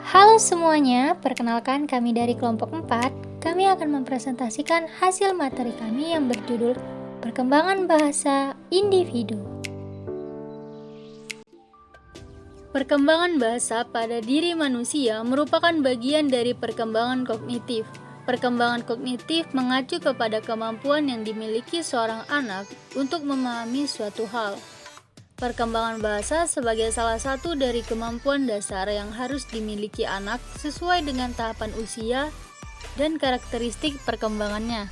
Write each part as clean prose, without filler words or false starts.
Halo semuanya, perkenalkan kami dari kelompok 4. Kami akan mempresentasikan hasil materi kami yang berjudul Perkembangan Bahasa Individu. Perkembangan bahasa pada diri manusia merupakan bagian dari perkembangan kognitif. Perkembangan kognitif mengacu kepada kemampuan yang dimiliki seorang anak untuk memahami suatu hal. Perkembangan bahasa sebagai salah satu dari kemampuan dasar yang harus dimiliki anak sesuai dengan tahapan usia dan karakteristik perkembangannya.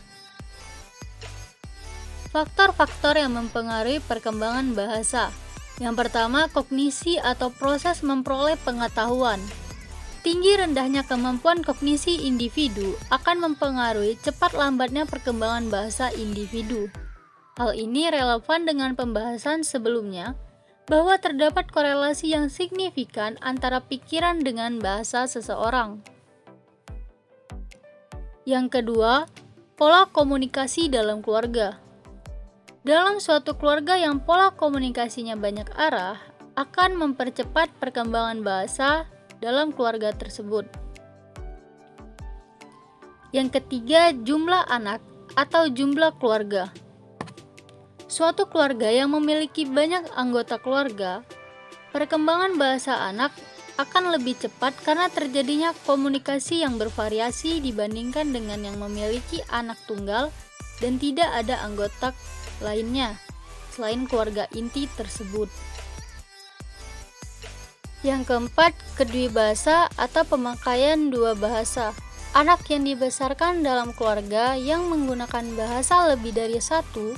Faktor-faktor yang mempengaruhi perkembangan bahasa. Yang pertama, kognisi atau proses memperoleh pengetahuan. Tinggi rendahnya kemampuan kognisi individu akan mempengaruhi cepat lambatnya perkembangan bahasa individu. Hal ini relevan dengan pembahasan sebelumnya, bahwa terdapat korelasi yang signifikan antara pikiran dengan bahasa seseorang. Yang kedua, pola komunikasi dalam keluarga. Dalam suatu keluarga yang pola komunikasinya banyak arah, akan mempercepat perkembangan bahasa dalam keluarga tersebut. Yang ketiga, jumlah anak atau jumlah keluarga. Suatu keluarga yang memiliki banyak anggota keluarga, perkembangan bahasa anak akan lebih cepat karena terjadinya komunikasi yang bervariasi dibandingkan dengan yang memiliki anak tunggal dan tidak ada anggota lainnya selain keluarga inti tersebut. Yang keempat, kedwibahasa atau pemakaian dua bahasa. Anak yang dibesarkan dalam keluarga yang menggunakan bahasa lebih dari satu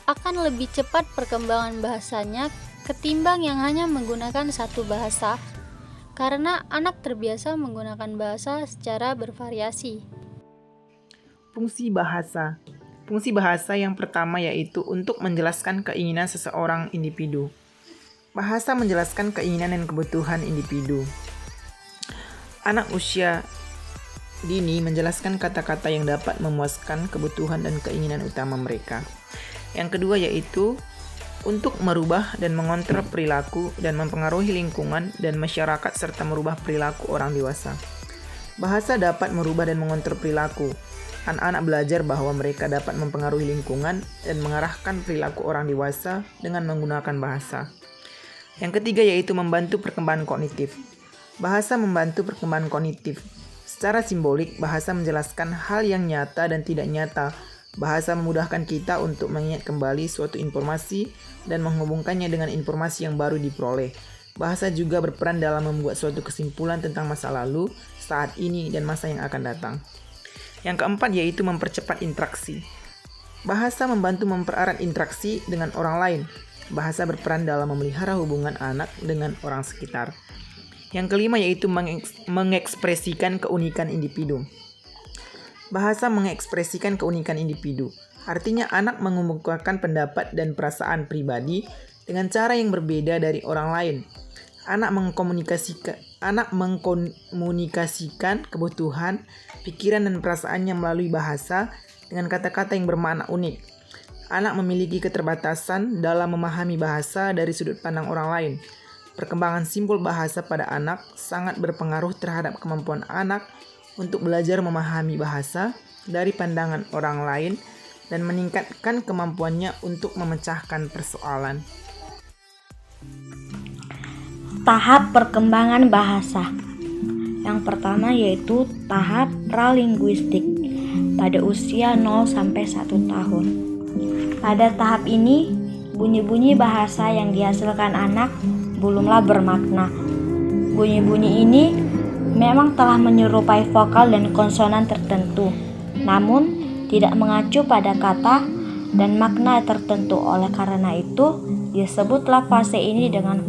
akan lebih cepat perkembangan bahasanya ketimbang yang hanya menggunakan satu bahasa, karena anak terbiasa menggunakan bahasa secara bervariasi. Fungsi bahasa. Fungsi bahasa yang pertama yaitu untuk menjelaskan keinginan seseorang individu. Bahasa menjelaskan keinginan dan kebutuhan individu. Anak usia dini menjelaskan kata-kata yang dapat memuaskan kebutuhan dan keinginan utama mereka. Yang kedua yaitu untuk merubah dan mengontrol perilaku dan mempengaruhi lingkungan dan masyarakat serta merubah perilaku orang dewasa. Bahasa dapat merubah dan mengontrol perilaku. Anak-anak belajar bahwa mereka dapat mempengaruhi lingkungan dan mengarahkan perilaku orang dewasa dengan menggunakan bahasa. Yang ketiga yaitu membantu perkembangan kognitif. Bahasa membantu perkembangan kognitif. Secara simbolik, bahasa menjelaskan hal yang nyata dan tidak nyata. Bahasa memudahkan kita untuk mengingat kembali suatu informasi dan menghubungkannya dengan informasi yang baru diperoleh. Bahasa juga berperan dalam membuat suatu kesimpulan tentang masa lalu, saat ini, dan masa yang akan datang. Yang keempat yaitu mempercepat interaksi. Bahasa membantu mempererat interaksi dengan orang lain. Bahasa berperan dalam memelihara hubungan anak dengan orang sekitar. Yang kelima yaitu mengekspresikan keunikan individu. Bahasa mengekspresikan keunikan individu. Artinya anak mengungkapkan pendapat dan perasaan pribadi dengan cara yang berbeda dari orang lain. Anak mengkomunikasikan kebutuhan, pikiran dan perasaannya melalui bahasa dengan kata-kata yang bermakna unik. Anak memiliki keterbatasan dalam memahami bahasa dari sudut pandang orang lain. Perkembangan simbol bahasa pada anak sangat berpengaruh terhadap kemampuan anak untuk belajar memahami bahasa dari pandangan orang lain dan meningkatkan kemampuannya untuk memecahkan persoalan. Tahap perkembangan bahasa. Yang pertama yaitu tahap pralinguistik pada usia 0 sampai 1 tahun. Pada tahap ini, bunyi-bunyi bahasa yang dihasilkan anak belumlah bermakna. Bunyi-bunyi ini memang telah menyerupai vokal dan konsonan tertentu, namun tidak mengacu pada kata dan makna tertentu. Oleh karena itu, disebutlah fase ini dengan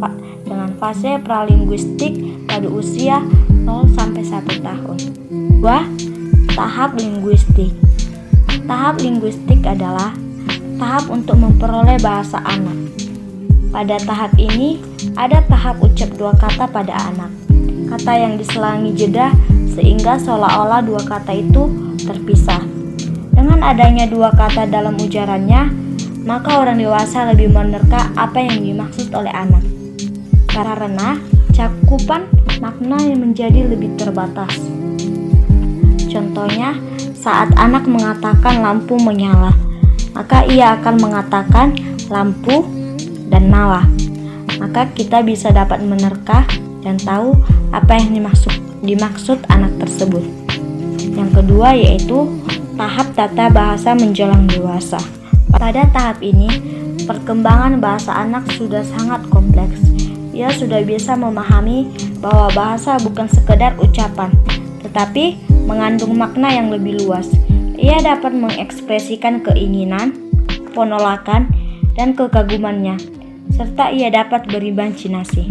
fase pralinguistik pada usia 0 sampai 1 tahun. 2. Tahap linguistik. Tahap linguistik adalah tahap untuk memperoleh bahasa anak. Pada tahap ini, ada tahap ucap dua kata pada anak. Kata yang diselangi jeda sehingga seolah-olah dua kata itu terpisah. Dengan adanya dua kata dalam ujarannya, maka orang dewasa lebih menerka apa yang dimaksud oleh anak. Karena cakupan makna yang menjadi lebih terbatas. Contohnya, saat anak mengatakan lampu menyala, maka ia akan mengatakan lampu dan nyala. Maka kita bisa dapat menerka dan tahu apa yang dimaksud anak tersebut. Yang kedua yaitu tahap tata bahasa menjelang dewasa. Pada tahap ini, perkembangan bahasa anak sudah sangat kompleks. Ia sudah bisa memahami bahwa bahasa bukan sekedar ucapan, tetapi mengandung makna yang lebih luas. Ia dapat mengekspresikan keinginan, penolakan, dan kekagumannya, serta ia dapat berimajinasi.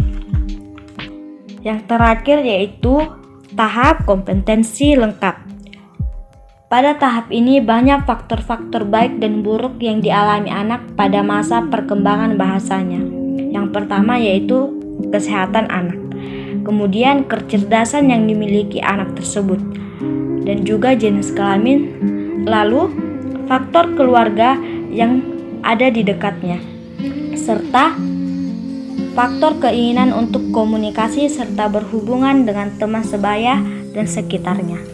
Yang terakhir yaitu tahap kompetensi lengkap. Pada tahap ini banyak faktor-faktor baik dan buruk yang dialami anak pada masa perkembangan bahasanya. Yang pertama yaitu kesehatan anak, kemudian kecerdasan yang dimiliki anak tersebut, dan juga jenis kelamin, lalu faktor keluarga yang ada di dekatnya, serta faktor keinginan untuk komunikasi serta berhubungan dengan teman sebaya dan sekitarnya.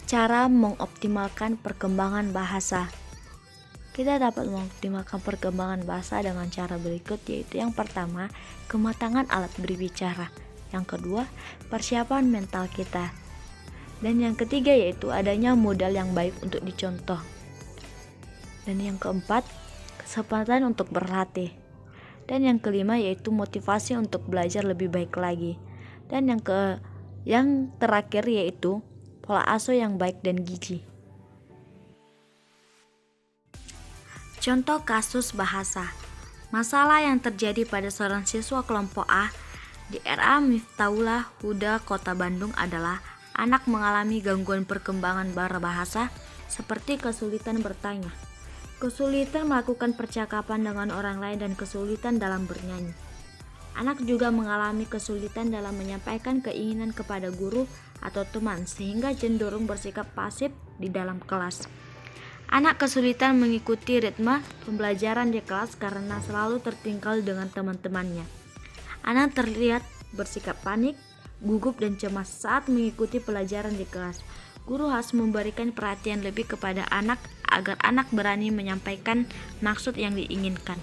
Cara mengoptimalkan perkembangan bahasa. Kita dapat mengoptimalkan perkembangan bahasa dengan cara berikut, yaitu yang pertama, kematangan alat berbicara. Yang kedua, persiapan mental kita. Dan yang ketiga yaitu adanya modal yang baik untuk dicontoh. Dan yang keempat, kesempatan untuk berlatih. Dan yang kelima yaitu motivasi untuk belajar lebih baik lagi. Dan yang terakhir yaitu pola asuh yang baik dan gizi. Contoh kasus bahasa. Masalah yang terjadi pada seorang siswa kelompok A di RA Miftahullah Huda, Kota Bandung adalah anak mengalami gangguan perkembangan bahasa seperti kesulitan bertanya, kesulitan melakukan percakapan dengan orang lain, dan kesulitan dalam bernyanyi. Anak juga mengalami kesulitan dalam menyampaikan keinginan kepada guru atau teman sehingga cenderung bersikap pasif di dalam kelas. Anak kesulitan mengikuti ritme pembelajaran di kelas karena selalu tertinggal dengan teman-temannya. Anak terlihat bersikap panik, gugup dan cemas saat mengikuti pelajaran di kelas. Guru harus memberikan perhatian lebih kepada anak agar anak berani menyampaikan maksud yang diinginkan.